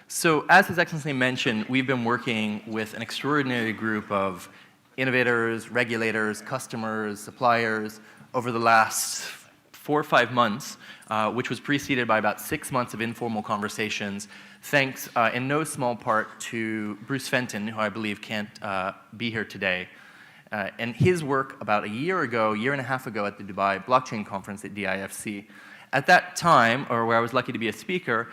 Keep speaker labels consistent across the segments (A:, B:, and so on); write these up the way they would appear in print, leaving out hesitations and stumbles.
A: So as His Excellency mentioned, we've been working with an extraordinary group of innovators, regulators, customers, suppliers over the last 4 or 5 months, which was preceded by about 6 months of informal conversations, thanks in no small part to Bruce Fenton, who I believe can't be here today, and his work about a year and a half ago at the Dubai Blockchain Conference at DIFC. At that time, or where I was lucky to be a speaker,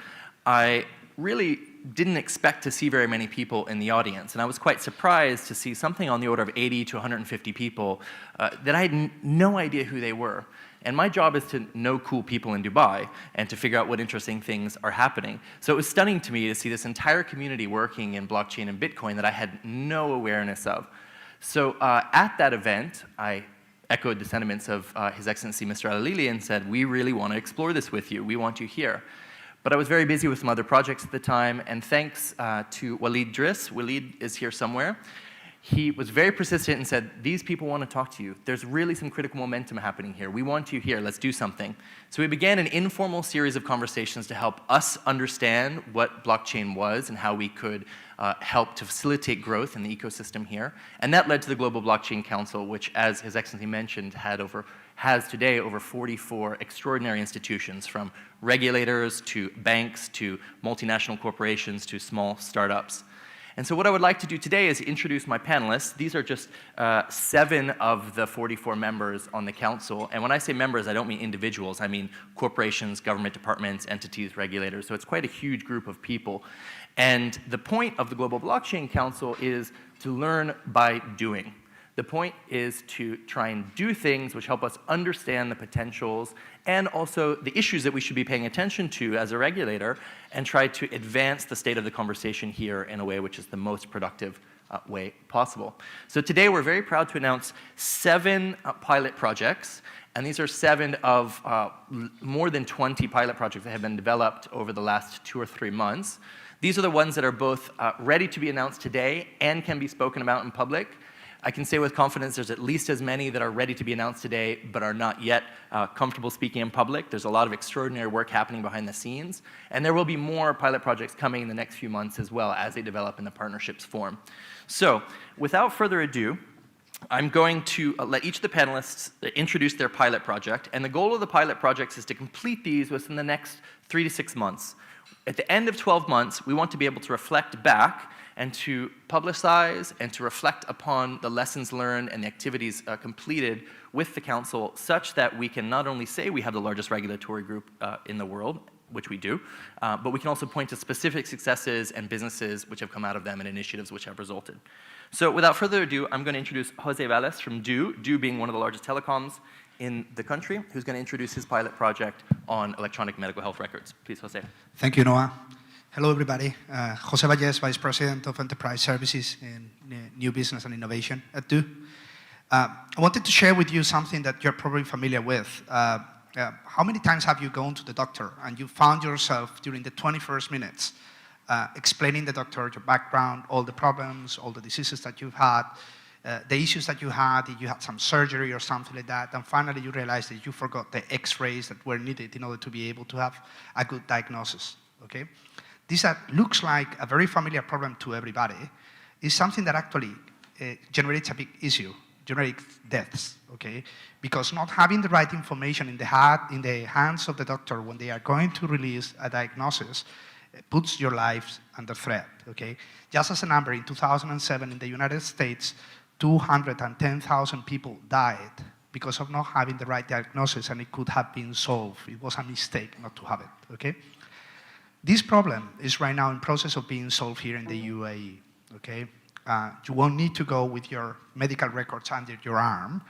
A: I really didn't expect to see very many people in the audience, and I was quite surprised to see something on the order of 80 to 150 people that I had no idea who they were. And my job is to know cool people in Dubai and to figure out what interesting things are happening. So it was stunning to me to see this entire community working in blockchain and Bitcoin that I had no awareness of. So at that event, I echoed the sentiments of His Excellency Mr. Al-Alili and said, we really want to explore this with you. We want you here. But I was very busy with some other projects at the time, and thanks to Walid Driss, Walid is here somewhere, he was very persistent and said, these people want to talk to you. There's really some critical momentum happening here. We want you here. Let's do something. So we began an informal series of conversations to help us understand what blockchain was and how we could help to facilitate growth in the ecosystem here. And that led to the Global Blockchain Council, which, as His Excellency mentioned, has today over 44 extraordinary institutions, from regulators to banks to multinational corporations to small startups. And so what I would like to do today is introduce my panelists. These are just 7 of the 44 members on the council. And when I say members, I don't mean individuals. I mean corporations, government departments, entities, regulators. So it's quite a huge group of people. And the point of the Global Blockchain Council is to learn by doing. The point is to try and do things which help us understand the potentials and also the issues that we should be paying attention to as a regulator, and try to advance the state of the conversation here in a way which is the most productive way possible. So today we're very proud to announce 7 pilot projects, and these are 7 of more than 20 pilot projects that have been developed over the last 2 or 3 months. These are the ones that are both ready to be announced today and can be spoken about in public. I can say with confidence there's at least as many that are ready to be announced today but are not yet comfortable speaking in public. There's a lot of extraordinary work happening behind the scenes, and there will be more pilot projects coming in the next few months as well as they develop and the partnerships form. So without further ado, I'm going to let each of the panelists introduce their pilot project, and the goal of the pilot projects is to complete these within the next 3 to 6 months. At the end of 12 months, we want to be able to reflect back and to publicize and to reflect upon the lessons learned and the activities completed with the Council, such that we can not only say we have the largest regulatory group in the world, which we do, but we can also point to specific successes and businesses which have come out of them and initiatives which have resulted. So without further ado, I'm going to introduce Jose Valles from DO being one of the largest telecoms in the country, who's going to introduce his pilot project on electronic medical health records. Please, Jose.
B: Thank you, Noah. Hello, everybody. Jose Valles, Vice President of Enterprise Services in New Business and Innovation at DO. I wanted to share with you something that you're probably familiar with. How many times have you gone to the doctor and you found yourself during the 21st minutes explaining the doctor your background, all the problems, all the diseases that you've had, the issues that you had, if you had some surgery or something like that, and finally you realize that you forgot the x-rays that were needed in order to be able to have a good diagnosis, okay? This looks like a very familiar problem to everybody. Is something that actually generates a big issue, generates deaths, okay? Because not having the right information in the hands of the doctor when they are going to release a diagnosis puts your lives under threat, okay? Just as a number, in 2007 in the United States, 210,000 people died because of not having the right diagnosis, and it could have been solved. It was a mistake not to have it, okay? This problem is right now in process of being solved here in the UAE, okay? You won't need to go with your medical records under your arm.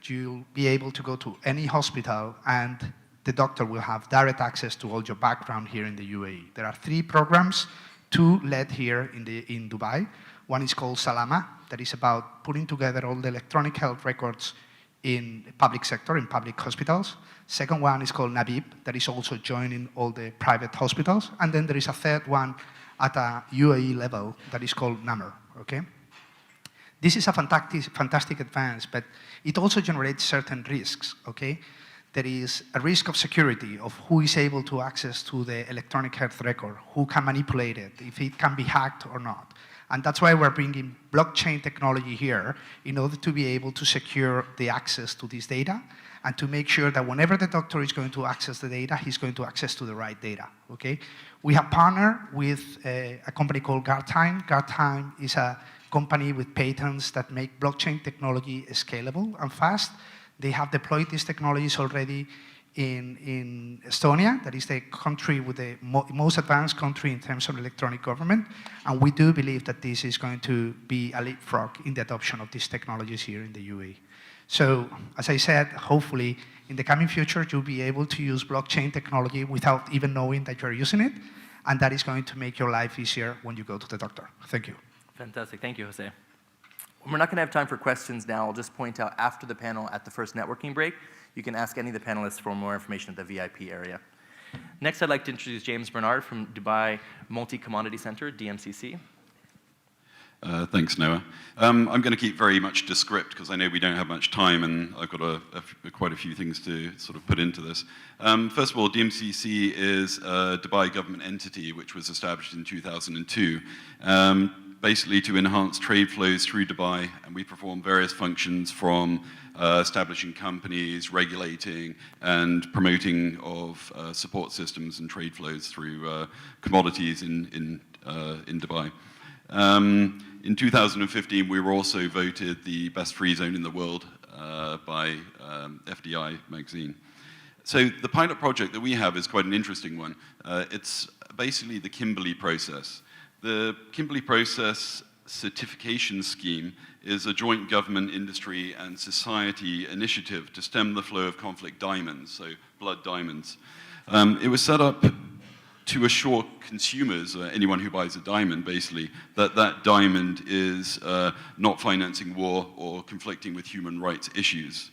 B: You'll be able to go to any hospital and the doctor will have direct access to all your background here in the UAE. There are 3 programs, 2 led here in Dubai. One is called Salama, that is about putting together all the electronic health records in the public sector, in public hospitals. Second one is called Nabib, that is also joining all the private hospitals. And then there is a third one at a UAE level that is called Namr, okay? This is a fantastic advance, but it also generates certain risks, okay? there is a risk of security of who is able to access to the electronic health record, who can manipulate it, if it can be hacked or not. And that's why we're bringing blockchain technology here in order to be able to secure the access to this data and to make sure that whenever the doctor is going to access the data, he's going to access to the right data, okay? We have partnered with a company called Guardtime. Guardtime is a company with patents that make blockchain technology scalable and fast. They have deployed these technologies already in Estonia, that is the country with the most advanced country in terms of electronic government, and we do believe that this is going to be a leapfrog in the adoption of these technologies here in the UAE. So, as I said, hopefully, in the coming future, you'll be able to use blockchain technology without even knowing that you're using it, and that is going to make your life easier when you go to the doctor. Thank you.
A: Fantastic. Thank you, Jose. We're not going to have time for questions now. I'll just point out after the panel at the first networking break, you can ask any of the panelists for more information at the VIP area. Next, I'd like to introduce James Bernard from Dubai Multi-Commodity Center, DMCC.
C: Thanks, Noah. I'm going to keep very much descript because I know we don't have much time and I've got quite a few things to sort of put into this. First of all, DMCC is a Dubai government entity which was established in 2002. Basically to enhance trade flows through Dubai, and we perform various functions from establishing companies, regulating, and promoting of support systems and trade flows through commodities in Dubai. In 2015, we were also voted the best free zone in the world by FDI magazine. So the pilot project that we have is quite an interesting one. It's basically the Kimberley process. The Kimberley process certification scheme is a joint government, industry, and society initiative to stem the flow of conflict diamonds, so blood diamonds. It was set up to assure consumers, anyone who buys a diamond basically, that that diamond is not financing war or conflicting with human rights issues.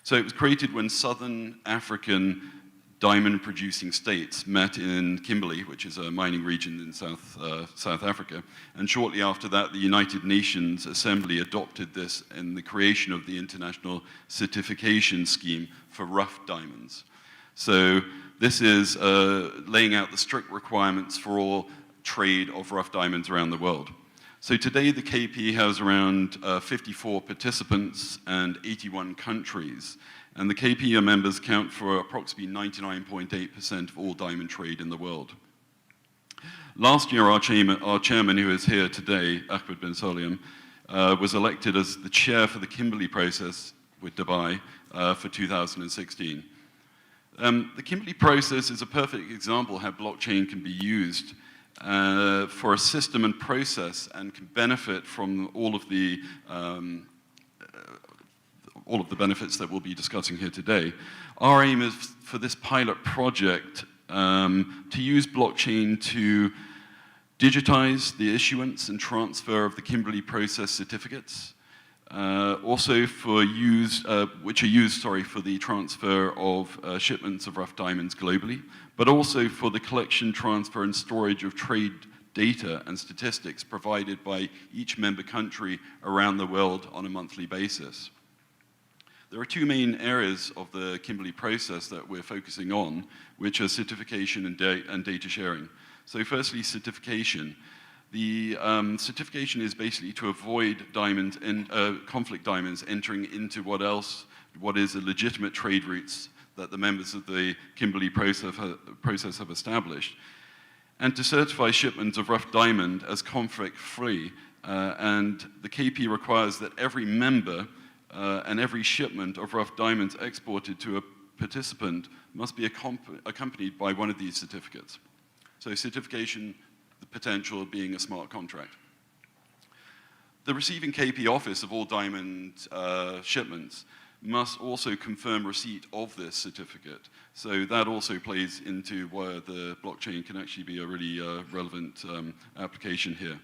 C: So it was created when Southern African diamond-producing states met in Kimberley, which is a mining region in South Africa, and shortly after that, the United Nations Assembly adopted this in the creation of the International Certification Scheme for rough diamonds. So this is laying out the strict requirements for all trade of rough diamonds around the world. So today, the KP has around 54 participants and 81 countries. And the KP members count for approximately 99.8% of all diamond trade in the world. Last year, our chairman, who is here today, Ahmed bin Salim, was elected as the chair for the Kimberley process with Dubai for 2016. The Kimberley process is a perfect example of how blockchain can be used for a system and process and can benefit from all of the benefits that we'll be discussing here today. Our aim is for this pilot project to use blockchain to digitize the issuance and transfer of the Kimberley process certificates, also for which are used for the transfer of shipments of rough diamonds globally, but also for the collection, transfer, and storage of trade data and statistics provided by each member country around the world on a monthly basis. There are two main areas of the Kimberley process that we're focusing on, which are certification and data sharing. So firstly, certification. The certification is basically to avoid conflict diamonds entering into what is a legitimate trade routes that the members of the Kimberley process have established, and to certify shipments of rough diamond as conflict-free. And the KP requires that every member and every shipment of rough diamonds exported to a participant must be accompanied by one of these certificates. So certification, the potential of being a smart contract. The receiving KP office of all diamond shipments must also confirm receipt of this certificate. So that also plays into where the blockchain can actually be a really relevant application here.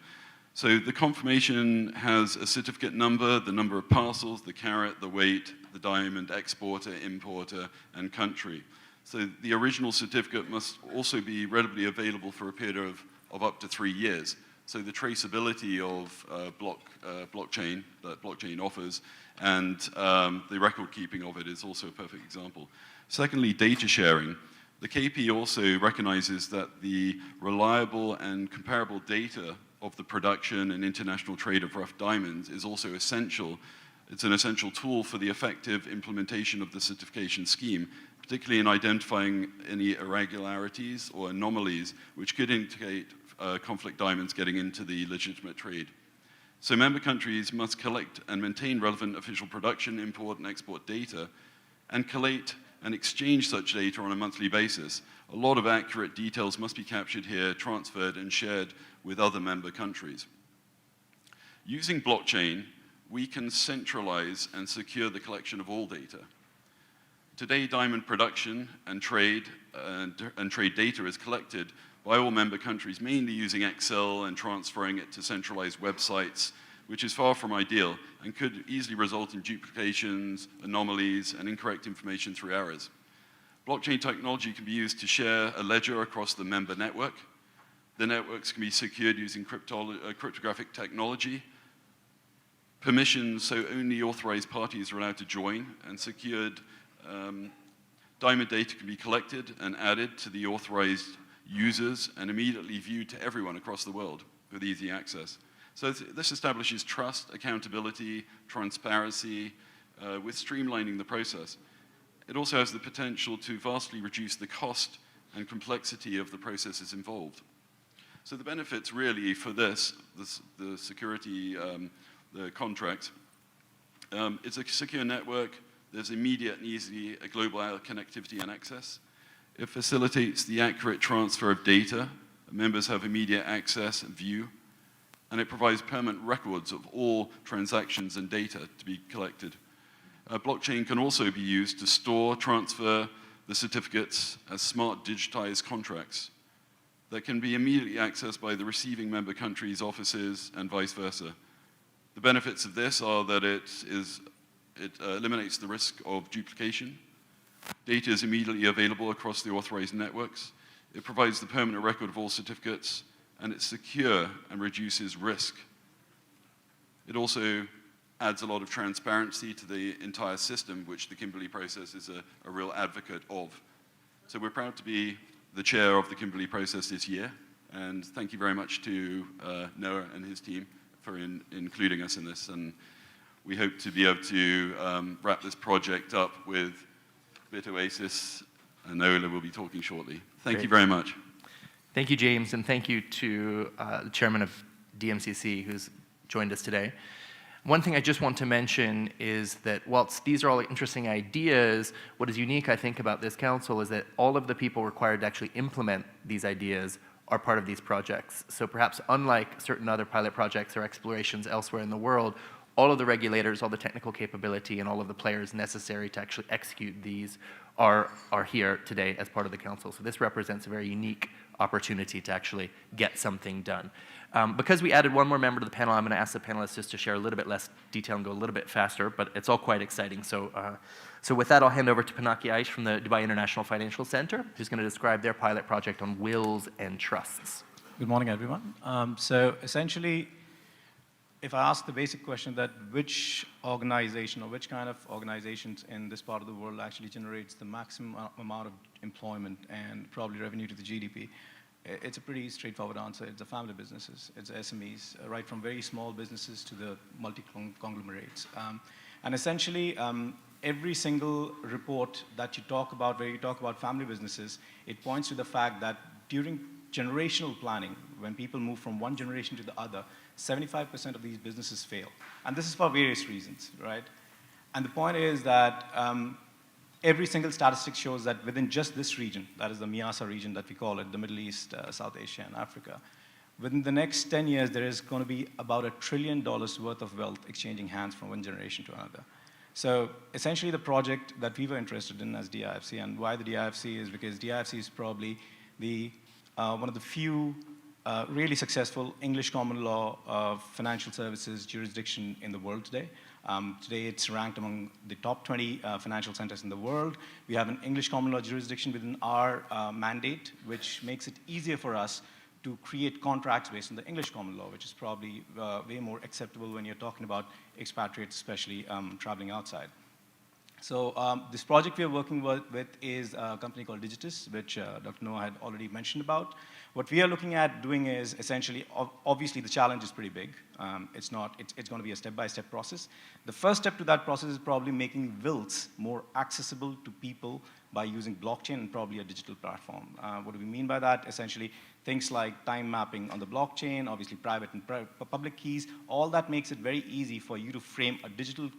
C: So the confirmation has a certificate number, the number of parcels, the carat, the weight, the diamond, exporter, importer, and country. So the original certificate must also be readily available for a period of up to 3 years. So the traceability of blockchain that blockchain offers, and the record keeping of it is also a perfect example. Secondly, data sharing. The KP also recognizes that the reliable and comparable data of the production and international trade of rough diamonds is also essential. It's an essential tool for the effective implementation of the certification scheme, particularly in identifying any irregularities or anomalies which could indicate conflict diamonds getting into the legitimate trade. So member countries must collect and maintain relevant official production, import, and export data, and collate and exchange such data on a monthly basis. A lot of accurate details must be captured here, transferred, and shared with other member countries. Using blockchain, we can centralize and secure the collection of all data. Today, diamond production and trade data is collected by all member countries, mainly using Excel and transferring it to centralized websites, which is far from ideal and could easily result in duplications, anomalies, and incorrect information through errors. Blockchain technology can be used to share a ledger across the member network. The networks can be secured using cryptographic technology. Permissions, so only authorized parties are allowed to join, and secured diamond data can be collected and added to the authorized users and immediately viewed to everyone across the world with easy access. So this establishes trust, accountability, transparency, with streamlining the process. It also has the potential to vastly reduce the cost and complexity of the processes involved. So the benefits really for the security, the contract, it's a secure network. There's immediate and easy global connectivity and access. It facilitates the accurate transfer of data. Members have immediate access and view. And it provides permanent records of all transactions and data to be collected. Blockchain can also be used to store, transfer the certificates as smart digitized contracts that can be immediately accessed by the receiving member countries' offices and vice versa. The benefits of this are that it eliminates the risk of duplication. Data is immediately available across the authorized networks. It provides the permanent record of all certificates, and it's secure and reduces risk. It also adds a lot of transparency to the entire system, which the Kimberley process is a real advocate of. So we're proud to be the chair of the Kimberley process this year, and thank you very much to Noah and his team for including us in this, and we hope to be able to wrap this project up with BitOasis, and Nola will be talking shortly. Thank you very much.
A: Thank you, James, and thank you to the chairman of DMCC who's joined us today. One thing I just want to mention is that whilst these are all interesting ideas, what is unique, I think, about this council is that all of the people required to actually implement these ideas are part of these projects. So perhaps unlike certain other pilot projects or explorations elsewhere in the world, all of the regulators, all the technical capability, and all of the players necessary to actually execute these are here today as part of the council. So this represents a very unique opportunity to actually get something done. Because we added one more member to the panel, I'm going to ask the panelists just to share a little bit less detail and go a little bit faster, but it's all quite exciting. So with that, I'll hand over to Pinaki Aish from the Dubai International Financial Center, who's going to describe their pilot project on wills and trusts.
D: Good morning, everyone. So essentially, if I ask the basic question that which organization or which kind of organizations in this part of the world actually generates the maximum amount of employment and probably revenue to the GDP, it's a pretty straightforward answer. It's the family businesses, it's SMEs, right from very small businesses to the multi-conglomerates. And essentially, every single report that you talk about, where you talk about family businesses, it points to the fact that during generational planning, when people move from one generation to the other, 75% of these businesses fail. And this is for various reasons, right? And the point is that every single statistic shows that within just this region, that is the MIASA region that we call it, the Middle East, South Asia, and Africa, within the next 10 years, there is going to be about $1 trillion worth of wealth exchanging hands from one generation to another. So essentially the project that we were interested in as DIFC, and why the DIFC is because DIFC is probably the one of the few really successful English common law financial services jurisdiction in the world today. Today it's ranked among the top 20 financial centers in the world. We have an English common law jurisdiction within our mandate, which makes it easier for us to create contracts based on the English common law, which is probably way more acceptable when you're talking about expatriates, especially traveling outside. So this project we are working with is a company called Digitus, which Dr. Noah had already mentioned about. What we are looking at doing is essentially, obviously the challenge is pretty big. It's going to be a step-by-step process. The first step to that process is probably making wills more accessible to people by using blockchain and probably a digital platform. What do we mean by that? Essentially, things like time mapping on the blockchain, obviously private and public keys, all that makes it very easy for you to frame a digital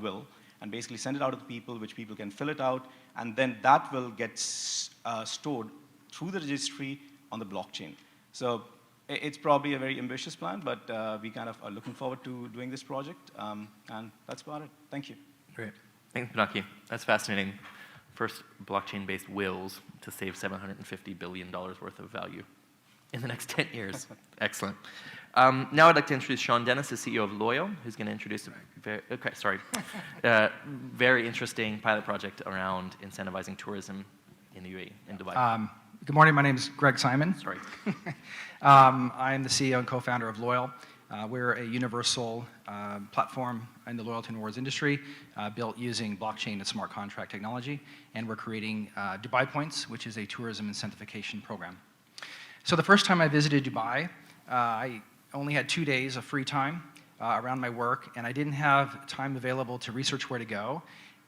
D: will and basically send it out to the people, which people can fill it out, and then that will get stored through the registry on the blockchain. So it's probably a very ambitious plan, but we kind of are looking forward to doing this project, and that's about it. Thank you.
A: Great. Thanks, Pinaki. That's fascinating. First blockchain-based wills to save $750 billion worth of value in the next 10 years. Excellent. Now I'd like to introduce Sean Dennis, the CEO of Loyal, who's going to introduce a very interesting pilot project around incentivizing tourism in the UAE, in Dubai.
E: Good morning, my name is Greg Simon.
A: Sorry.
E: I am the CEO and co-founder of Loyal. We're a universal platform in the loyalty and rewards industry, built using blockchain and smart contract technology, and we're creating Dubai Points, which is a tourism incentivization program. So the first time I visited Dubai, I only had 2 days of free time around my work, and I didn't have time available to research where to go,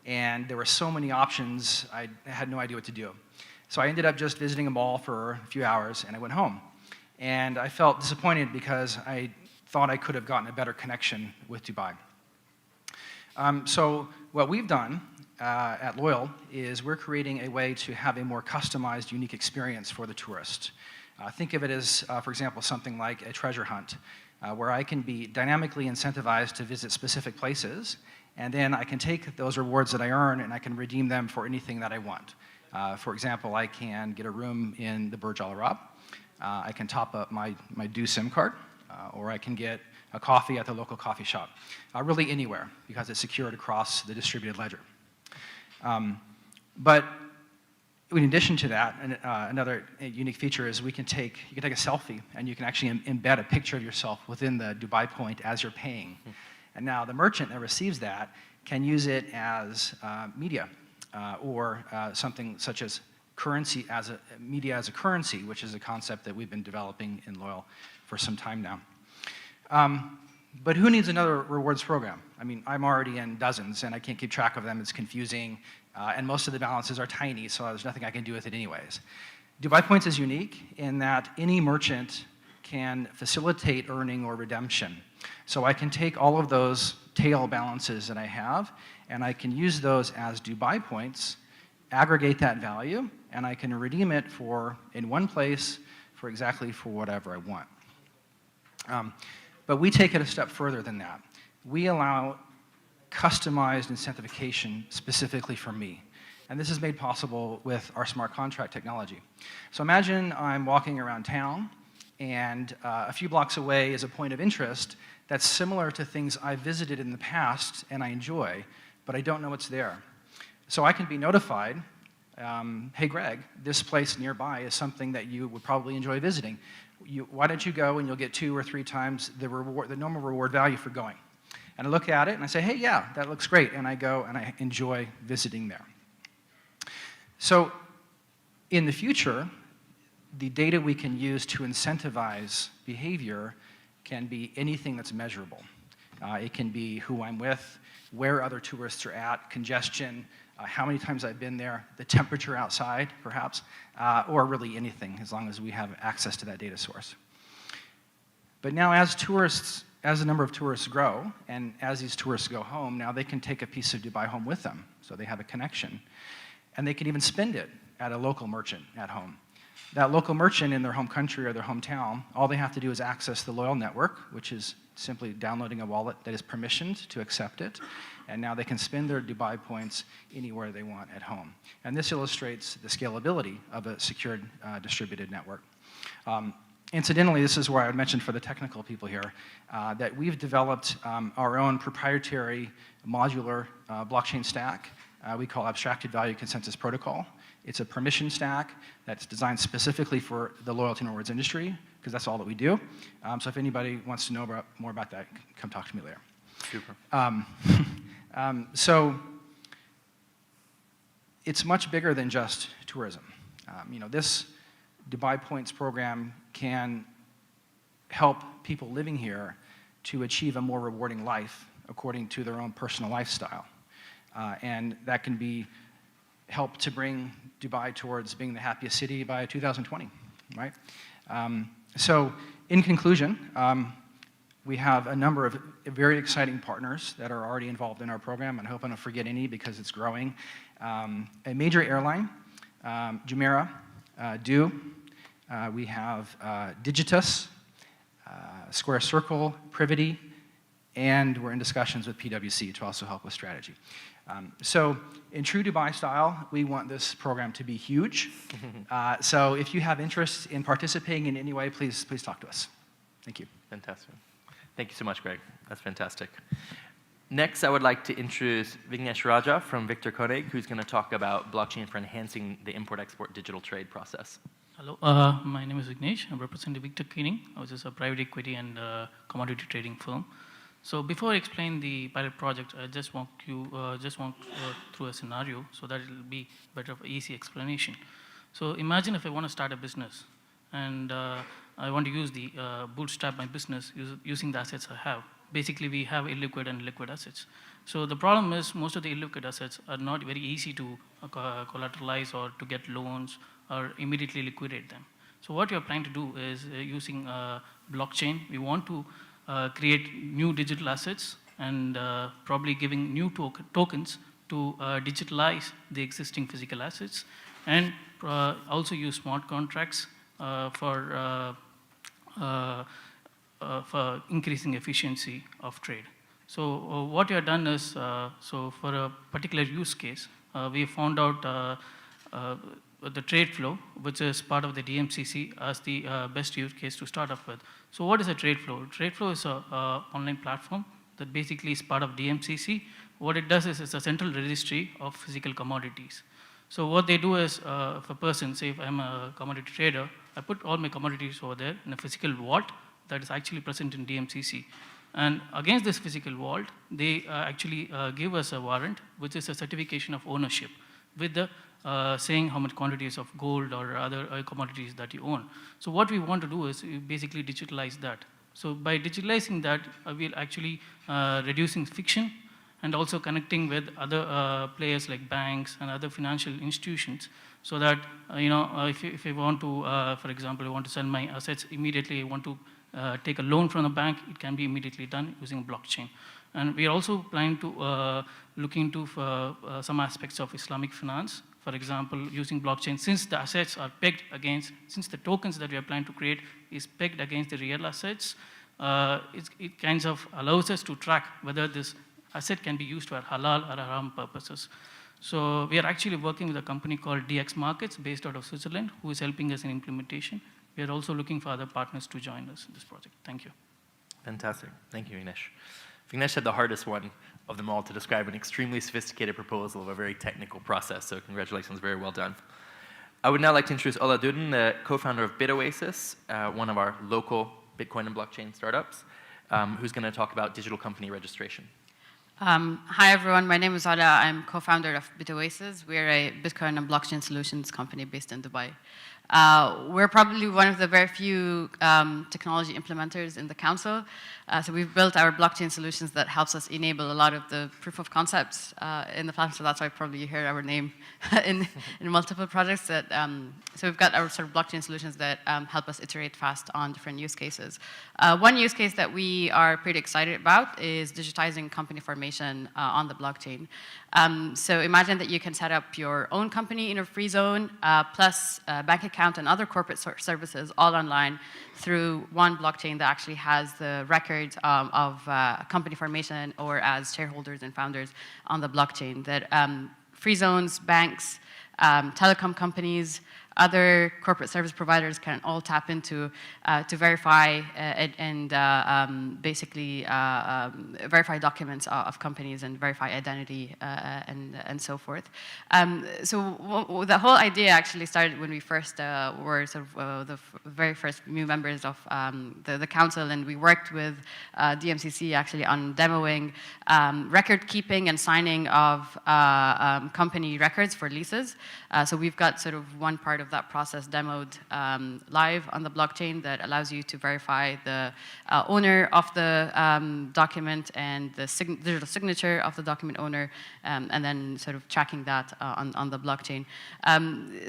E: and there were so many options, I had no idea what to do. So I ended up just visiting a mall for a few hours, and I went home. And I felt disappointed because I thought I could have gotten a better connection with Dubai. So what we've done at Loyal is we're creating a way to have a more customized, unique experience for the tourist. Think of it as, for example, something like a treasure hunt, where I can be dynamically incentivized to visit specific places, and then I can take those rewards that I earn and I can redeem them for anything that I want. For example, I can get a room in the Burj Al Arab, I can top up my Du SIM card, or I can get a coffee at the local coffee shop. Really anywhere, because it's secured across the distributed ledger. But in addition to that, another unique feature is you can take a selfie, and you can actually embed a picture of yourself within the Dubai point as you're paying. And now the merchant that receives that can use it as media, or something such as media as a currency, which is a concept that we've been developing in Loyal for some time now. But who needs another rewards program? I mean, I'm already in dozens, and I can't keep track of them. It's confusing, and most of the balances are tiny, so there's nothing I can do with it anyways. Dubai Points is unique in that any merchant can facilitate earning or redemption. So I can take all of those tail balances that I have, and I can use those as Dubai Points, aggregate that value, and I can redeem it in one place for whatever I want. But we take it a step further than that. We allow customized incentivization specifically for me. And this is made possible with our smart contract technology. So imagine I'm walking around town, and a few blocks away is a point of interest that's similar to things I've visited in the past and I enjoy, but I don't know what's there. So I can be notified, hey Greg, this place nearby is something that you would probably enjoy visiting. Why don't you go and you'll get 2 or 3 times the normal reward value for going. And I look at it and I say, hey, yeah, that looks great. And I go and I enjoy visiting there. So in the future, the data we can use to incentivize behavior can be anything that's measurable. It can be who I'm with, where other tourists are at, congestion, how many times I've been there, the temperature outside, perhaps, or really anything, as long as we have access to that data source. But now as the number of tourists grow, and as these tourists go home, now they can take a piece of Dubai home with them, so they have a connection. And they can even spend it at a local merchant at home. That local merchant in their home country or their hometown, all they have to do is access the Loyal network, which is simply downloading a wallet that is permissioned to accept it, and now they can spend their Dubai points anywhere they want at home. And this illustrates the scalability of a secured distributed network. Incidentally, this is where I would mention for the technical people here, that we've developed our own proprietary modular blockchain stack we call Abstracted Value Consensus Protocol. It's a permission stack that's designed specifically for the loyalty and rewards industry, because that's all that we do. So if anybody wants to know more about that, come talk to me later.
A: Super.
E: So it's much bigger than just tourism. This Dubai Points program can help people living here to achieve a more rewarding life according to their own personal lifestyle. And that can be help to bring Dubai towards being the happiest city by 2020, right? So in conclusion, we have a number of very exciting partners that are already involved in our program, and I hope I don't forget any because it's growing. A major airline, Jumeirah, we have Digitus, Square Circle, Privity, and we're in discussions with PwC to also help with strategy. So in true Dubai style, we want this program to be huge. So if you have interest in participating in any way, please talk to us. Thank you.
A: Fantastic. Thank you so much, Greg. That's fantastic. Next, I would like to introduce Vignesh Raja from Victor Koenig, who's going to talk about blockchain for enhancing the import-export digital trade process.
F: Hello, my name is Vignesh. I represent Victor Koenig, which is a private equity and commodity trading firm. So before I explain the pilot project, I just walk through a scenario so that it will be better of easy explanation. So imagine if I want to start a business and I want to use the bootstrap my business using the assets I have. Basically, we have illiquid and liquid assets. So the problem is most of the illiquid assets are not very easy to collateralize or to get loans or immediately liquidate them. So what we are trying to do is using blockchain, we want to create new digital assets and probably giving new tokens to digitalize the existing physical assets and also use smart contracts for increasing efficiency of trade. So what we have done is, so for a particular use case, we found out the trade flow, which is part of the DMCC, as the best use case to start off with. So what is a trade flow? Trade flow is an online platform that basically is part of DMCC. What it does is it's a central registry of physical commodities. So what they do is, if a person, say if I'm a commodity trader, I put all my commodities over there in a physical vault that is actually present in DMCC. And against this physical vault, they actually give us a warrant, which is a certification of ownership with the saying how much quantities of gold or other commodities that you own. So what we want to do is basically digitalize that. So by digitalizing that, we'll actually reducing friction and also connecting with other players like banks and other financial institutions, so that if you want to, for example, you want to sell my assets immediately, you want to take a loan from the bank, it can be immediately done using blockchain. And we are also planning to look into some aspects of Islamic finance. For example, using blockchain, since the assets are pegged against, since the tokens that we are planning to create is pegged against the real assets, it kind of allows us to track whether this asset can be used for halal or haram purposes. So we are actually working with a company called DX Markets based out of Switzerland, who is helping us in implementation. We are also looking for other partners to join us in this project. Thank you.
A: Fantastic. Thank you, Vignesh. Vignesh had the hardest one of them all to describe an extremely sophisticated proposal of a very technical process, so congratulations, very well done. I would now like to introduce Ola Duden, the co-founder of BitOasis, one of our local Bitcoin and blockchain startups, who's going to talk about digital company registration.
G: Hi, everyone. My name is Ola. I'm co-founder of BitOasis. We're a Bitcoin and blockchain solutions company based in Dubai. We're probably one of the very few technology implementers in the council. So we've built our blockchain solutions that helps us enable a lot of the proof of concepts in the platform. So that's why probably you hear our name in multiple projects. So we've got our sort of blockchain solutions that help us iterate fast on different use cases. One use case that we are pretty excited about is digitizing company formation on the blockchain. So imagine that you can set up your own company in a free zone, plus bank account and other corporate services all online through one blockchain that actually has the records of company formation or as shareholders and founders on the blockchain. That free zones, banks, telecom companies, other corporate service providers can all tap into to verify and basically verify documents of companies and verify identity and so forth. So the whole idea actually started when we first were sort of the very first new members of the council, and we worked with DMCC actually on demoing record keeping and signing of company records for leases. So we've got sort of one part of that process demoed live on the blockchain that allows you to verify the owner of the document and the digital signature of the document owner, and then sort of tracking that on the blockchain.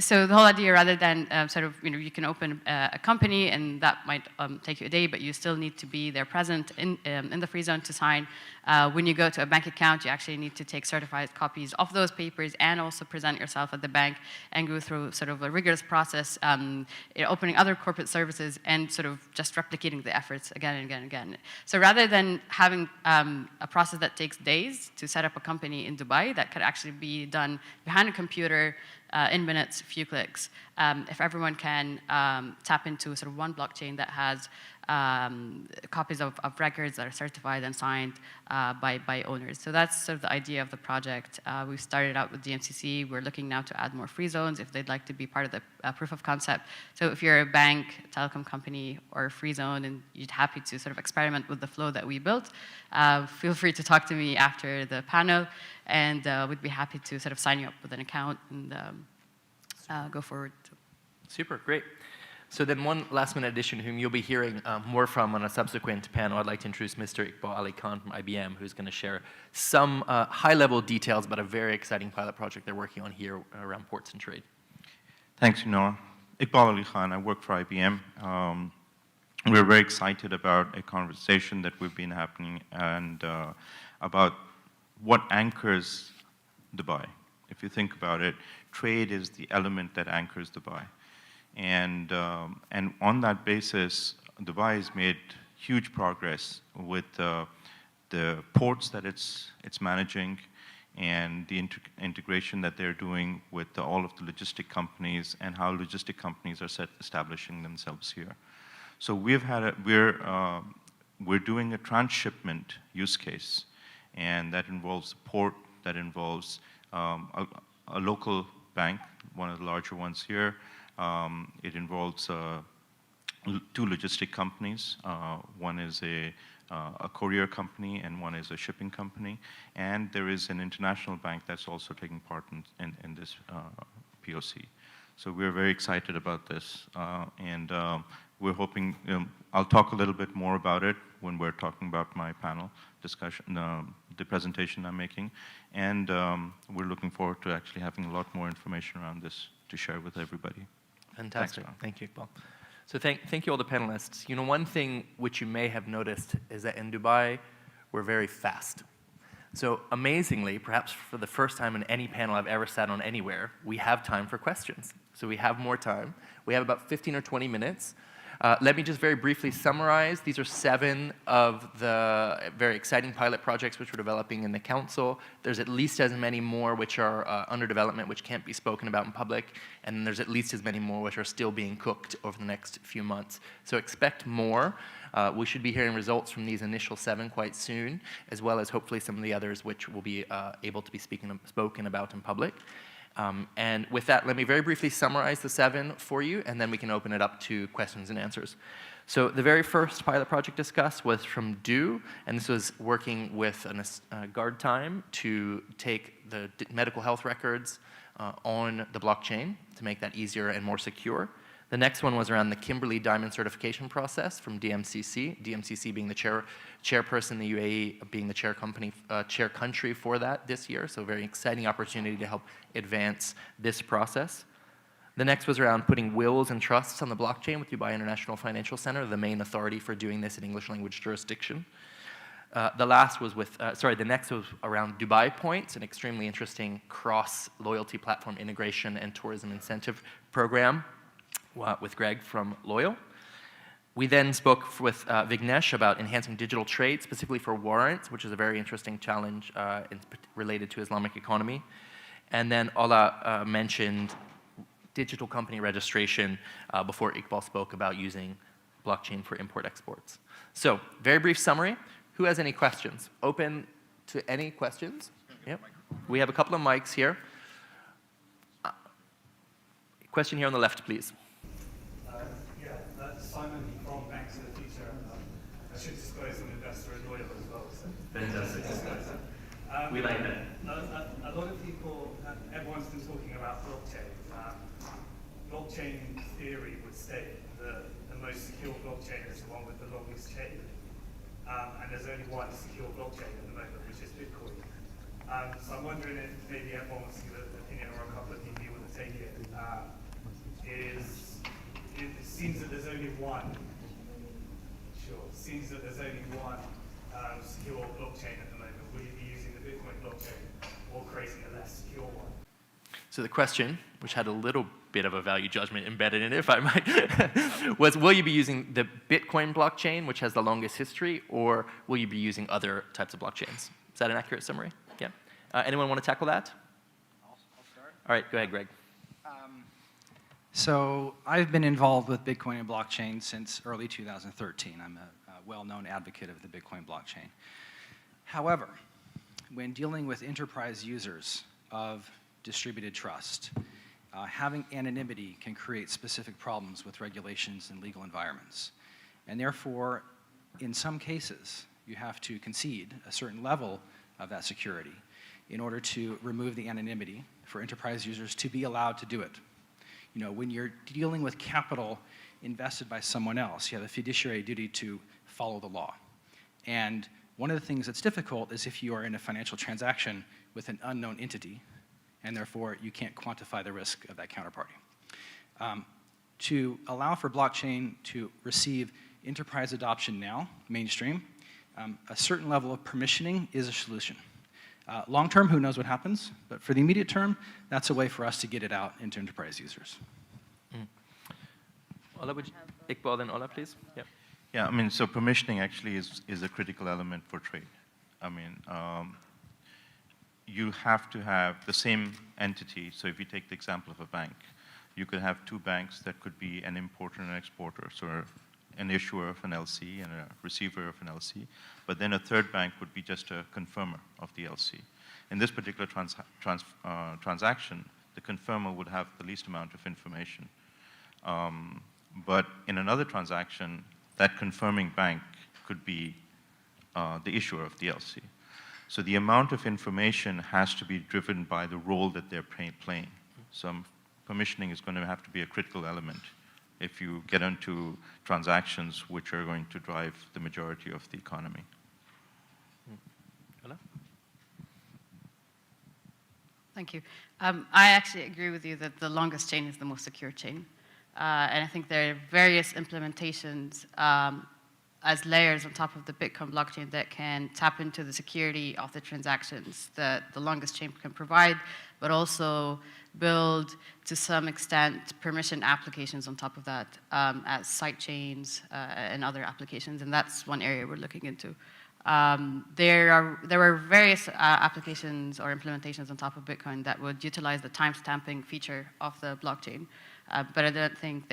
G: So the whole idea, rather than sort of, you can open a company and that might take you a day, but you still need to be there present in the free zone to sign. When you go to a bank account, you actually need to take certified copies of those papers and also present yourself at the bank and go through sort of a rigorous process, opening other corporate services and sort of just replicating the efforts again and again and again. So rather than having a process that takes days to set up a company in Dubai, that could actually be done behind a computer in minutes, a few clicks. If everyone can tap into sort of one blockchain that has copies of records that are certified and signed by owners. So that's sort of the idea of the project. We've started out with DMCC. We're looking now to add more free zones if they'd like to be part of the proof of concept. So if you're a bank, telecom company, or a free zone and you're happy to sort of experiment with the flow that we built, feel free to talk to me after the panel, and we'd be happy to sort of sign you up with an account and go forward.
A: Super, great. So then one last-minute addition whom you'll be hearing more from on a subsequent panel. I'd like to introduce Mr. Iqbal Ali Khan from IBM, who's going to share some high-level details about a very exciting pilot project they're working on here around ports and trade.
H: Thanks, Noah. Iqbal Ali Khan, I work for IBM. We're very excited about a conversation that we've been happening and about what anchors Dubai. If you think about it, trade is the element that anchors Dubai. And on that basis, Dubai has made huge progress with the ports that it's managing and the integration that they're doing with all of the logistic companies and how logistic companies are establishing themselves here. So we're doing a transshipment use case, and that involves a port, that involves a local bank, one of the larger ones here. It involves two logistic companies. One is a courier company and one is a shipping company. And there is an international bank that's also taking part in this POC. So we're very excited about this. And we're hoping, I'll talk a little bit more about it when we're talking about my panel discussion, the presentation I'm making. And we're looking forward to actually having a lot more information around this to share with everybody.
A: Fantastic. Thank you, Iqbal. So thank you all the panelists. One thing which you may have noticed is that in Dubai, we're very fast. So amazingly, perhaps for the first time in any panel I've ever sat on anywhere, we have time for questions. So we have more time. We have about 15 or 20 minutes. Let me just very briefly summarize. These are 7 of the very exciting pilot projects which we're developing in the council. There's at least as many more which are under development, which can't be spoken about in public. And then there's at least as many more which are still being cooked over the next few months. So expect more. We should be hearing results from these initial 7 quite soon, as well as hopefully some of the others which will be able to be spoken about in public. And with that, let me very briefly summarize the 7 for you, and then we can open it up to questions and answers. So the very first pilot project discussed was from DO, and this was working with a guard time to take the medical health records on the blockchain to make that easier and more secure. The next one was around the Kimberley Diamond certification process from DMCC, DMCC being the chairperson, the UAE being the chair country for that this year, so a very exciting opportunity to help advance this process. The next was around putting wills and trusts on the blockchain with Dubai International Financial Center, the main authority for doing this in English language jurisdiction. The next was around Dubai Points, an extremely interesting cross-loyalty platform integration and tourism incentive program with Greg from Loyal. We then spoke with Vignesh about enhancing digital trade, specifically for warrants, which is a very interesting challenge related to Islamic economy. And then Ola mentioned digital company registration before Iqbal spoke about using blockchain for import-exports. So, very brief summary. Who has any questions? Open to any questions? Yep. We have a couple of mics here. Question here on the left, please.
I: Simon from Banks of the Future. I should disclose I'm an investor and lawyer as well. So. Fantastic.
A: We like that.
I: A lot of people, everyone's been talking about blockchain. Blockchain theory would state that the most secure blockchain is the one with the longest chain. And there's only one secure blockchain at the moment, which is Bitcoin. So I'm wondering if maybe everyone wants to give an opinion, or a couple of people want to take it. It seems that there's only one. Sure. It seems that there's only one secure blockchain at the moment. Will you be using the Bitcoin blockchain or creating a less secure one?
A: So the question, which had a little bit of a value judgment embedded in it, if I might, was will you be using the Bitcoin blockchain, which has the longest history, or will you be using other types of blockchains? Is that an accurate summary? Yeah. Anyone want to tackle that?
E: I'll start.
A: All right, go ahead, Greg.
E: So I've been involved with Bitcoin and blockchain since early 2013. I'm a well-known advocate of the Bitcoin blockchain. However, when dealing with enterprise users of distributed trust, having anonymity can create specific problems with regulations and legal environments. And therefore, in some cases, you have to concede a certain level of that security in order to remove the anonymity for enterprise users to be allowed to do it. You know, when you're dealing with capital invested by someone else, you have a fiduciary duty to follow the law. And one of the things that's difficult is if you are in a financial transaction with an unknown entity, and therefore you can't quantify the risk of that counterparty. To allow for blockchain to receive enterprise adoption now, mainstream, a certain level of permissioning is a solution. Long term, who knows what happens, but for the immediate term, that's a way for us to get it out into enterprise users.
A: Ola, Iqbal, then Ola, please. Yeah.
H: Yeah, I mean, so permissioning actually is a critical element for trade. I mean, you have to have the same entity. So if you take the example of a bank, you could have two banks that could be an importer and an exporter, so an issuer of an LC and a receiver of an LC. But then a third bank would be just a confirmer of the LC. In this particular transaction, the confirmer would have the least amount of information. But in another transaction, that confirming bank could be the issuer of the LC. So the amount of information has to be driven by the role that they're playing. So permissioning is going to have to be a critical element if you get into transactions which are going to drive the majority of the economy.
A: Ola?
G: Thank you. I actually agree with you that the longest chain is the most secure chain. And I think there are various implementations as layers on top of the Bitcoin blockchain that can tap into the security of the transactions that the longest chain can provide, but also build, to some extent, permission applications on top of that as side chains and other applications, and that's one area we're looking into. There were various applications or implementations on top of Bitcoin that would utilize the timestamping feature of the blockchain, but I don't think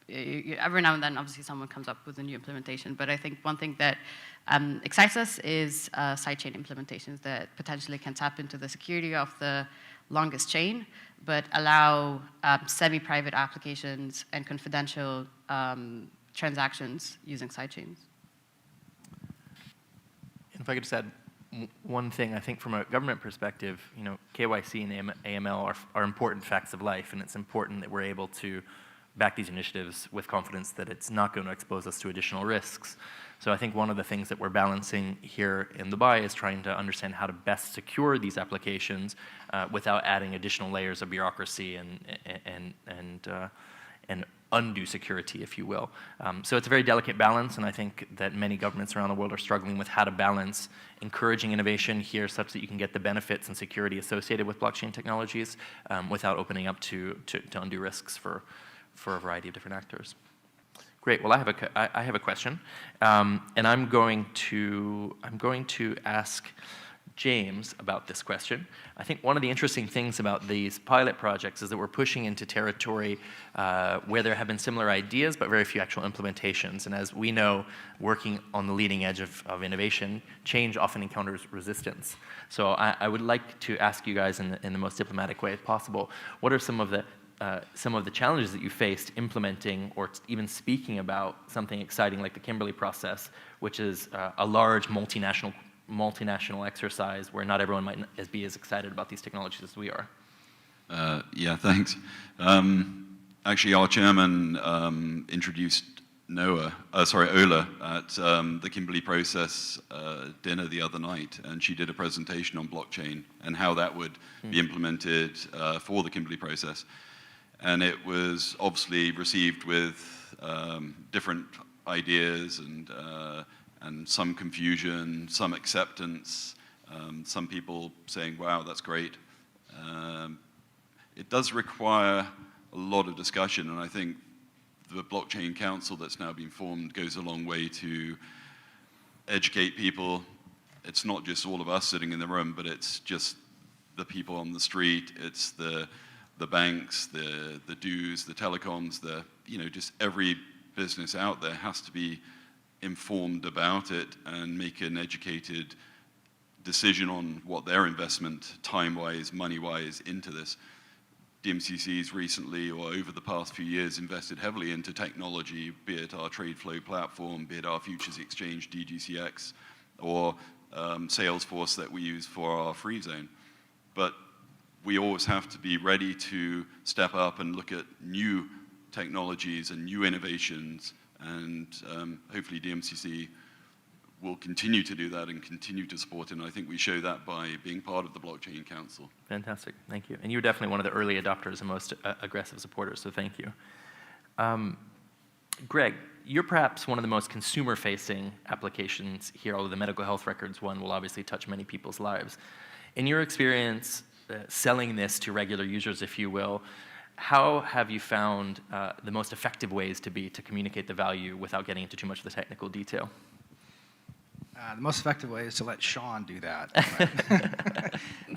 G: every now and then, obviously, someone comes up with a new implementation. But I think one thing that excites us is sidechain implementations that potentially can tap into the security of the longest chain, but allow semi-private applications and confidential transactions using sidechains.
A: If I could just add one thing, I think from a government perspective, you know, KYC and AML are important facts of life, and it's important that we're able to back these initiatives with confidence that it's not going to expose us to additional risks. So I think one of the things that we're balancing here in Dubai is trying to understand how to best secure these applications without adding additional layers of bureaucracy and undue security, if you will. So it's a very delicate balance, and I think that many governments around the world are struggling with how to balance encouraging innovation here such that you can get the benefits and security associated with blockchain technologies without opening up to undue risks for a variety of different actors. Great. Well, I have a question, and I'm going to ask James about this question. I think one of the interesting things about these pilot projects is that we're pushing into territory where there have been similar ideas but very few actual implementations. And as we know, working on the leading edge of innovation, change often encounters resistance. So I would like to ask you guys in the most diplomatic way possible, what are some of the challenges that you faced implementing or even speaking about something exciting like the Kimberley process, which is a large multinational exercise where not everyone might be as excited about these technologies as we are?
C: Yeah, thanks. Actually, our chairman introduced Ola at the Kimberley process dinner the other night, and she did a presentation on blockchain and how that would be implemented for the Kimberley process. And it was obviously received with different ideas and some confusion, some acceptance, some people saying, wow, that's great. It does require a lot of discussion, and I think the Blockchain Council that's now been formed goes a long way to educate people. It's not just all of us sitting in the room, but it's just the people on the street, it's the banks, the dues, the telecoms, just every business out there has to be informed about it and make an educated decision on what their investment, time-wise, money-wise, into this. DMCC's recently, or over the past few years, invested heavily into technology, be it our trade flow platform, be it our futures exchange, DGCX, or Salesforce that we use for our free zone. But we always have to be ready to step up and look at new technologies and new innovations, and hopefully DMCC will continue to do that and continue to support it. And I think we show that by being part of the Blockchain Council. Fantastic,
A: thank you. And you're definitely one of the early adopters and most aggressive supporters, so thank you. Greg, you're perhaps one of the most consumer-facing applications here, although the medical health records one will obviously touch many people's lives. In your experience selling this to regular users, if you will, how have you found the most effective ways to communicate the value without getting into too much of the technical detail?
E: The most effective way is to let Sean do that.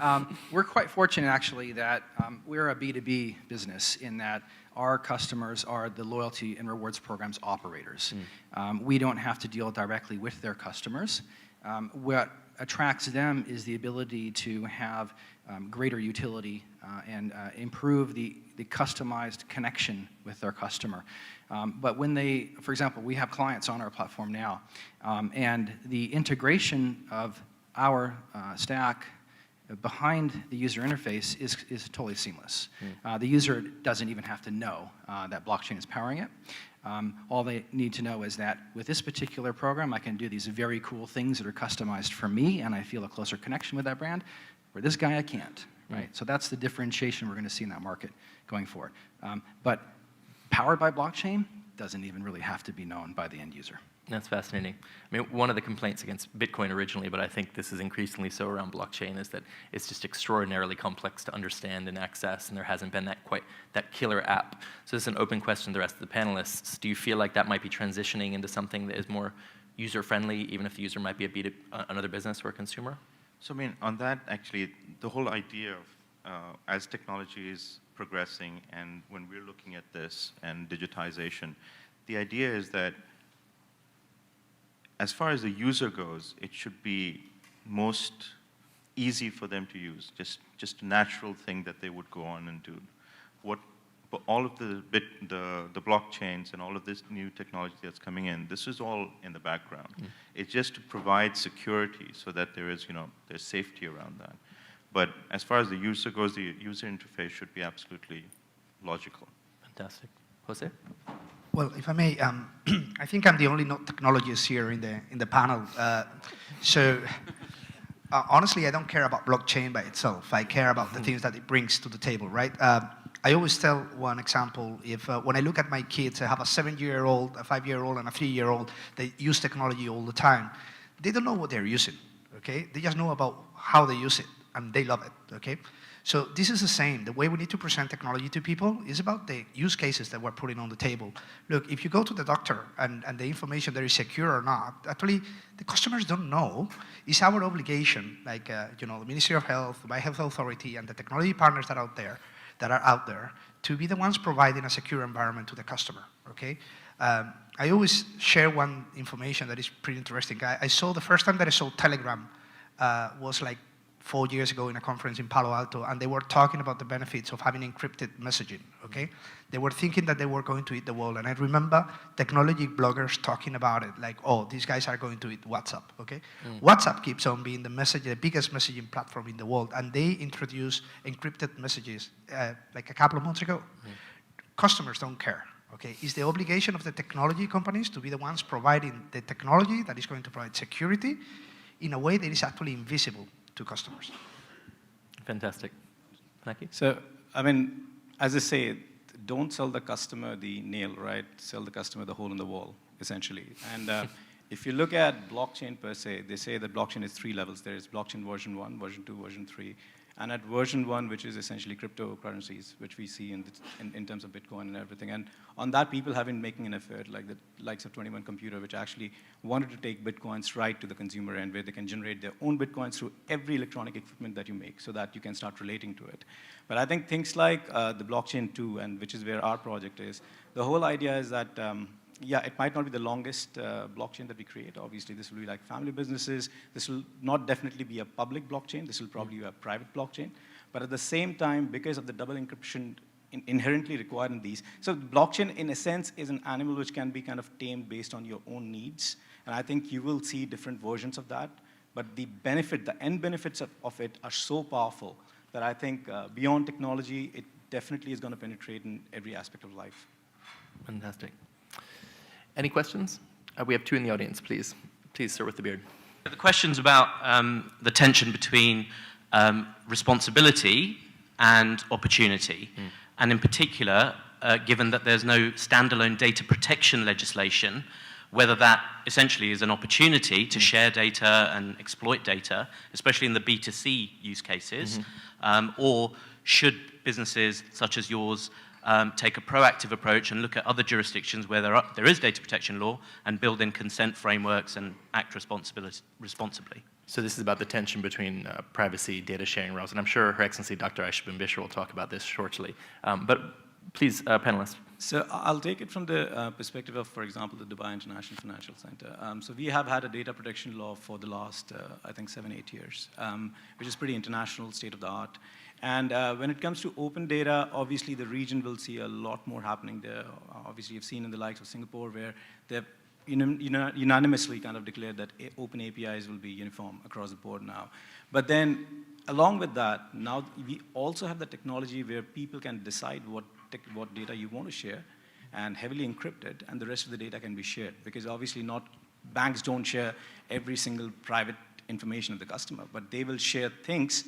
E: Right? We're quite fortunate, actually, that we're a B2B business in that our customers are the loyalty and rewards programs operators. We don't have to deal directly with their customers. What attracts them is the ability to have greater utility and improve the customized connection with their customer. But when they, for example, we have clients on our platform now, and the integration of our stack behind the user interface is totally seamless. The user doesn't even have to know that blockchain is powering it. All they need to know is that with this particular program, I can do these very cool things that are customized for me, and I feel a closer connection with that brand. For this guy, I can't. Right? So that's the differentiation we're going to see in that market going forward. But powered by blockchain doesn't even really have to be known by the end user.
A: That's fascinating. I mean, one of the complaints against Bitcoin originally, but I think this is increasingly so around blockchain, is that it's just extraordinarily complex to understand and access, and there hasn't been that killer app. So this is an open question to the rest of the panelists. Do you feel like that might be transitioning into something that is more user-friendly, even if the user might be another business or a consumer?
H: So I mean, on that, actually, the whole idea of as technology is progressing and when we're looking at this and digitization, the idea is that as far as the user goes, it should be most easy for them to use, just a natural thing that they would go on and do. But all of the blockchains and all of this new technology that's coming in, this is all in the background. It's just to provide security so that there is, there's safety around that. But as far as the user goes, the user interface should be absolutely logical.
A: Fantastic. Jose?
B: Well, if I may, I think I'm the only not technologist here in the panel. Honestly, I don't care about blockchain by itself. I care about the things that it brings to the table, right? I always tell one example. When I look at my kids, I have a 7-year-old, a 5-year-old, and a 3-year-old. They use technology all the time. They don't know what they're using, okay? They just know about how they use it, and they love it, okay? So this is the same. The way we need to present technology to people is about the use cases that we're putting on the table. Look, if you go to the doctor and the information there is secure or not, actually the customers don't know. It's our obligation, like the Ministry of Health, my health authority, and the technology partners that are out there, to be the ones providing a secure environment to the customer. Okay. I always share one information that is pretty interesting. I saw the first time that I saw Telegram was like 4 years ago in a conference in Palo Alto, and they were talking about the benefits of having encrypted messaging, okay? They were thinking that they were going to eat the world, and I remember technology bloggers talking about it, like, oh, these guys are going to eat WhatsApp, okay? WhatsApp keeps on being the biggest messaging platform in the world, and they introduced encrypted messages like a couple of months ago. Customers don't care, okay? It's the obligation of the technology companies to be the ones providing the technology that is going to provide security in a way that is actually invisible to customers.
A: Fantastic. Thank you.
D: So, I mean, as I say, don't sell the customer the nail, right? Sell the customer the hole in the wall, essentially. And if you look at blockchain per se, they say that blockchain is 3 levels. There is blockchain version 1, version 2, version 3. And at version 1, which is essentially cryptocurrencies, which we see in terms of Bitcoin and everything. And on that, people have been making an effort, like the likes of 21 Computer, which actually wanted to take Bitcoins right to the consumer end, where they can generate their own Bitcoins through every electronic equipment that you make, so that you can start relating to it. But I think things like the blockchain 2, and which is where our project is, the whole idea is that yeah, it might not be the longest blockchain that we create. Obviously, this will be like family businesses. This will not definitely be a public blockchain. This will probably be a private blockchain. But at the same time, because of the double encryption inherently required in these, so blockchain, in a sense, is an animal which can be kind of tamed based on your own needs. And I think you will see different versions of that. But the benefit, the end benefits of it are so powerful that I think beyond technology, it definitely is going to penetrate in every aspect of life.
A: Fantastic. Any questions? We have 2 in the audience, please. Please, sir, with the beard.
J: The question's about the tension between responsibility and opportunity. And in particular, given that there's no standalone data protection legislation, whether that essentially is an opportunity to share data and exploit data, especially in the B2C use cases, or should businesses such as yours take a proactive approach and look at other jurisdictions where there is data protection law and build in consent frameworks and act responsibly.
A: So this is about the tension between privacy, data sharing rules, and I'm sure Her Excellency Dr. Aisha bin Bishr will talk about this shortly. But please, panelists.
D: So I'll take it from the perspective of, for example, the Dubai International Financial Center. So we have had a data protection law for the last, I think, 7-8 years, which is pretty international, state of the art. And when it comes to open data, obviously the region will see a lot more happening there. Obviously, you've seen in the likes of Singapore where they've unanimously kind of declared that open APIs will be uniform across the board now. But then, along with that, now we also have the technology where people can decide what data you want to share and heavily encrypt it, and the rest of the data can be shared. Because obviously banks don't share every single private information of the customer, but they will share things.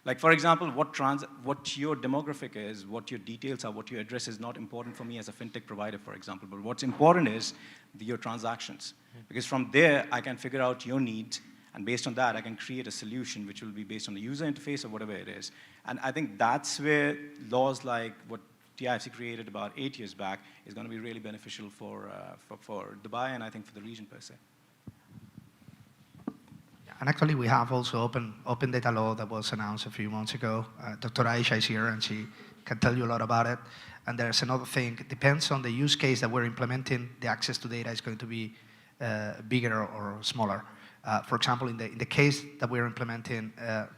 D: Like, for example, what your demographic is, what your details are, what your address is not important for me as a fintech provider, for example. But what's important is your transactions. Because from there, I can figure out your needs, and based on that, I can create a solution which will be based on the user interface or whatever it is. And I think that's where laws like what TIFC created about 8 years back is going to be really beneficial for Dubai, and I think for the region per se.
B: And actually, we have also open data law that was announced a few months ago. Dr. Aisha is here, and she can tell you a lot about it. And there's another thing. It depends on the use case that we're implementing. The access to data is going to be bigger or smaller. For example, in the case that we're implementing,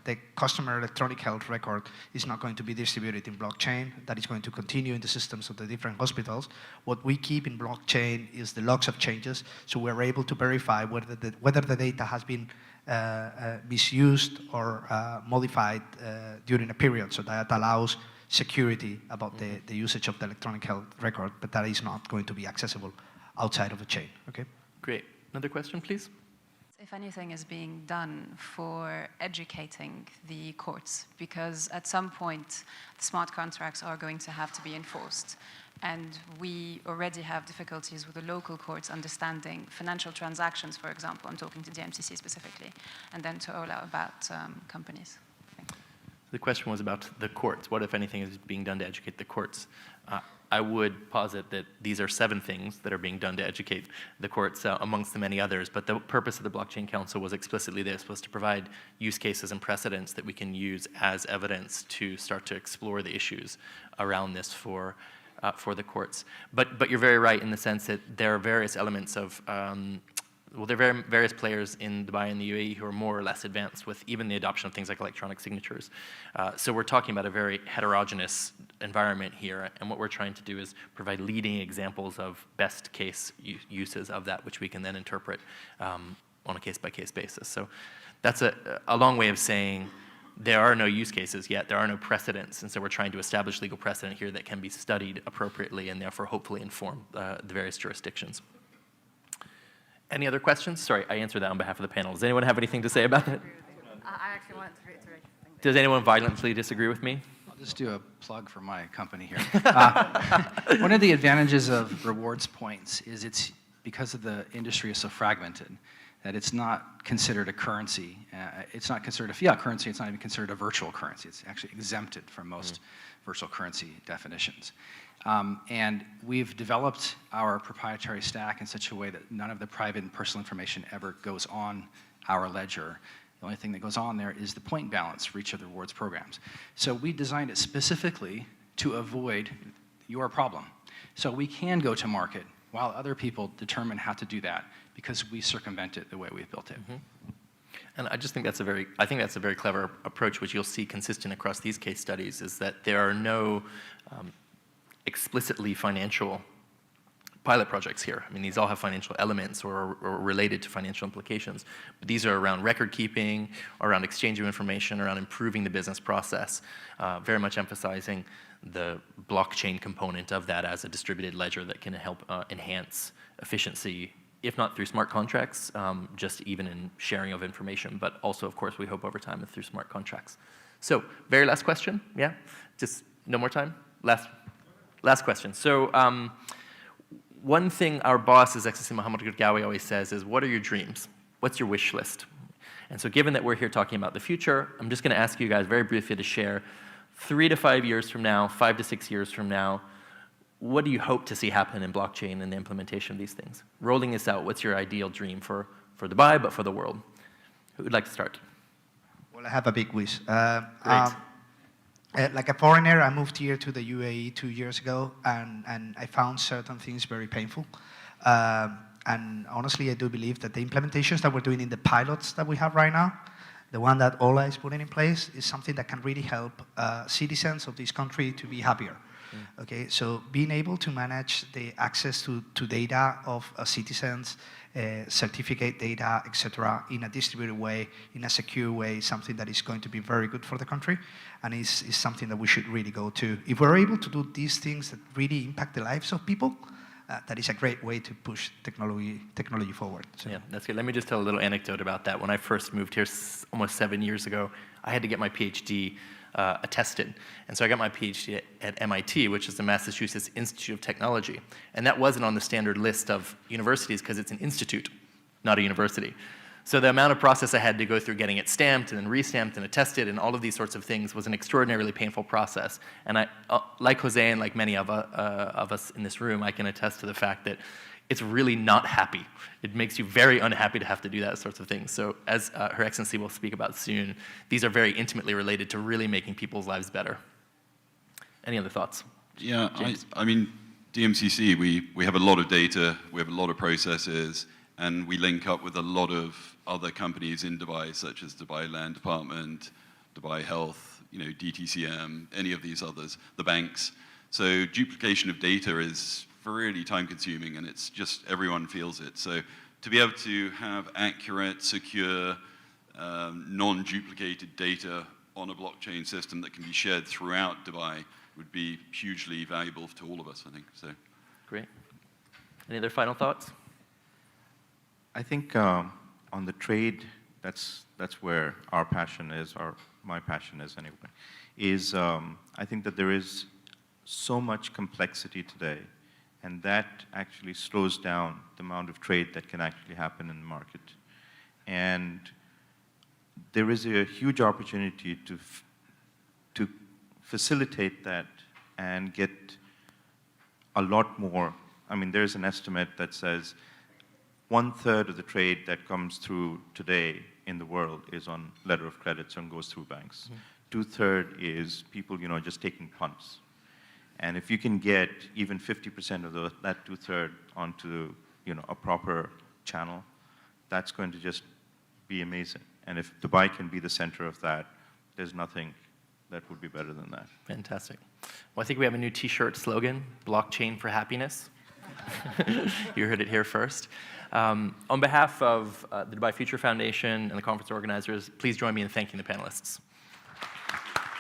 B: the customer electronic health record is not going to be distributed in blockchain. That is going to continue in the systems of the different hospitals. What we keep in blockchain is the logs of changes, so we're able to verify whether the data has been misused or modified during a period. So that allows security about the usage of the electronic health record, but that is not going to be accessible outside of a chain. Okay.
A: Great. Another question, please.
K: If anything is being done for educating the courts, because at some point, smart contracts are going to have to be enforced. And we already have difficulties with the local courts understanding financial transactions, for example. I'm talking to the MCC specifically, and then to Ola about companies.
A: The question was about the courts. What, if anything, is being done to educate the courts? I would posit that these are 7 things that are being done to educate the courts, amongst the many others. But the purpose of the Blockchain Council was explicitly this, was to provide use cases and precedents that we can use as evidence to start to explore the issues around this for the courts. But you're very right in the sense that there are various elements of there are various players in Dubai and the UAE who are more or less advanced with even the adoption of things like electronic signatures. So we're talking about a very heterogeneous environment here, and what we're trying to do is provide leading examples of best case uses of that, which we can then interpret on a case-by-case basis. So that's a long way of saying there are no use cases yet, there are no precedents, and so we're trying to establish legal precedent here that can be studied appropriately and therefore hopefully inform the various jurisdictions. Any other questions? Sorry, I answered that on behalf of the panel. Does anyone have anything to say about that?
G: I actually wanted to reiterate.
A: Does anyone violently disagree with me?
E: I'll just do a plug for my company here. One of the advantages of rewards points is it's because of the industry is so fragmented that it's not considered a currency. It's not considered a fiat currency. It's not even considered a virtual currency. It's actually exempted from most virtual currency definitions. And we've developed our proprietary stack in such a way that none of the private and personal information ever goes on our ledger. The only thing that goes on there is the point balance for each of the rewards programs. So we designed it specifically to avoid your problem. So we can go to market while other people determine how to do that because we circumvent it the way we've built it.
A: And I just think that's a very clever approach, which you'll see consistent across these case studies, is that there are no explicitly financial pilot projects here. I mean, these all have financial elements or related to financial implications. But these are around record keeping, around exchange of information, around improving the business process, very much emphasizing the blockchain component of that as a distributed ledger that can help enhance efficiency, if not through smart contracts, just even in sharing of information, but also, of course, we hope over time through smart contracts. So, very last question, yeah? Just no more time? Last question. So, one thing our boss, His Excellency Mohammed Gurgawi, always says is, what are your dreams? What's your wish list? And so given that we're here talking about the future, I'm just going to ask you guys very briefly to share 3 to 5 years from now, 5 to 6 years from now, what do you hope to see happen in blockchain and the implementation of these things? Rolling this out, what's your ideal dream for Dubai, but for the world? Who would like to start?
B: Well, I have a big wish.
A: Great.
B: Like a foreigner, I moved here to the UAE 2 years ago, and I found certain things very painful. And honestly, I do believe that the implementations that we're doing in the pilots that we have right now, the one that Ola is putting in place, is something that can really help citizens of this country to be happier. Okay, so being able to manage the access to data of citizens, certificate data, etc., in a distributed way, in a secure way, is something that is going to be very good for the country, and is something that we should really go to. If we're able to do these things that really impact the lives of people, that is a great way to push technology forward. So.
A: Yeah, that's good. Let me just tell a little anecdote about that. When I first moved here almost 7 years ago, I had to get my PhD attested. And so I got my PhD at MIT, which is the Massachusetts Institute of Technology. And that wasn't on the standard list of universities because it's an institute, not a university. So the amount of process I had to go through getting it stamped and then re-stamped and attested and all of these sorts of things was an extraordinarily painful process. And I, like Jose and like many of us in this room, I can attest to the fact that it's really not happy. It makes you very unhappy to have to do that sorts of things. So as Her Excellency will speak about soon, these are very intimately related to really making people's lives better. Any other thoughts?
C: Yeah, I mean, DMCC, we have a lot of data, we have a lot of processes, and we link up with a lot of other companies in Dubai, such as Dubai Land Department, Dubai Health, DTCM, any of these others, the banks. So duplication of data is really time-consuming, and it's just everyone feels it. So to be able to have accurate, secure, non-duplicated data on a blockchain system that can be shared throughout Dubai would be hugely valuable to all of us, I think. So,
A: great. Any other final thoughts?
H: I think on the trade, that's where our passion is, or my passion is anyway, is I think that there is so much complexity today, and that actually slows down the amount of trade that can actually happen in the market. And there is a huge opportunity to facilitate that and get a lot more. I mean, there's an estimate that says 1/3 of the trade that comes through today in the world is on letter of credit, so it goes through banks. 2/3 is people, just taking punts. And if you can get even 50% of that 2/3 onto, a proper channel, that's going to just be amazing. And if Dubai can be the center of that, there's nothing that would be better than that.
A: Fantastic. Well, I think we have a new T-shirt slogan, blockchain for happiness. You heard it here first. On behalf of the Dubai Future Foundation and the conference organizers, please join me in thanking the panelists.